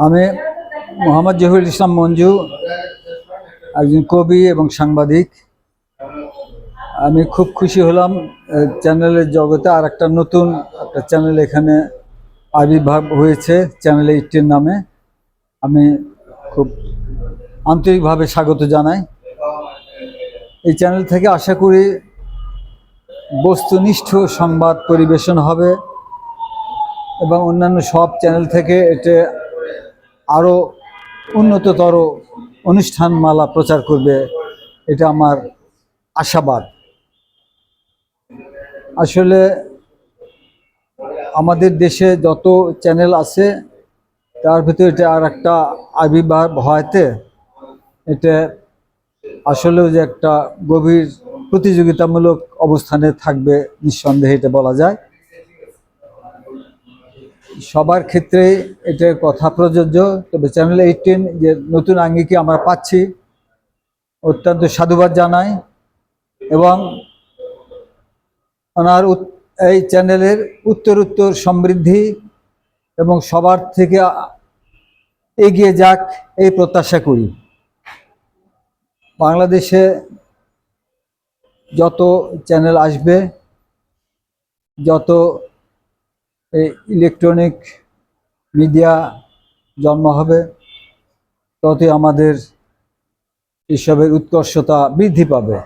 আমি মোহাম্মদ জহিরুল ইসলাম মঞ্জু, একজন কবি এবং সাংবাদিক। আমি খুব খুশি হলাম চ্যানেলের জগতে আর একটা নতুন একটা চ্যানেল এখানে আবির্ভাব হয়েছে, চ্যানেল 18 নামে। আমি খুব আন্তরিকভাবে স্বাগত জানাই। এই চ্যানেল থেকে আশা করি বস্তুনিষ্ঠ সংবাদ পরিবেশন হবে এবং অন্যান্য সব চ্যানেল থেকে এটা আরও উন্নততর অনুষ্ঠানমালা প্রচার করবে, এটা আমার আশাবাদ। আসলে আমাদের দেশে যত চ্যানেল আছে তার ভিতরে এটা আর একটা আবির্ভাব হওয়াতে এটা আসলেও যে একটা গভীর প্রতিযোগিতামূলক অবস্থানে থাকবে নিঃসন্দেহে, এটা বলা যায়। সবার ক্ষেত্রে এটা কথা প্রযোজ্য। তবে চ্যানেল 18 যে নতুন আঙ্গিকে আমরা পাচ্ছি, অত্যন্ত সাধুবাদ জানাই এবং ওনার এই চ্যানেলের উত্তরোত্তর সমৃদ্ধি এবং সবার থেকে এগিয়ে যাক এই প্রত্যাশা করি। বাংলাদেশে যত চ্যানেল আসবে, যত ইলেকট্রনিক মিডিয়া জন্ম হবে, ততই আমাদের এসবের উৎকর্ষতা বৃদ্ধি পাবে।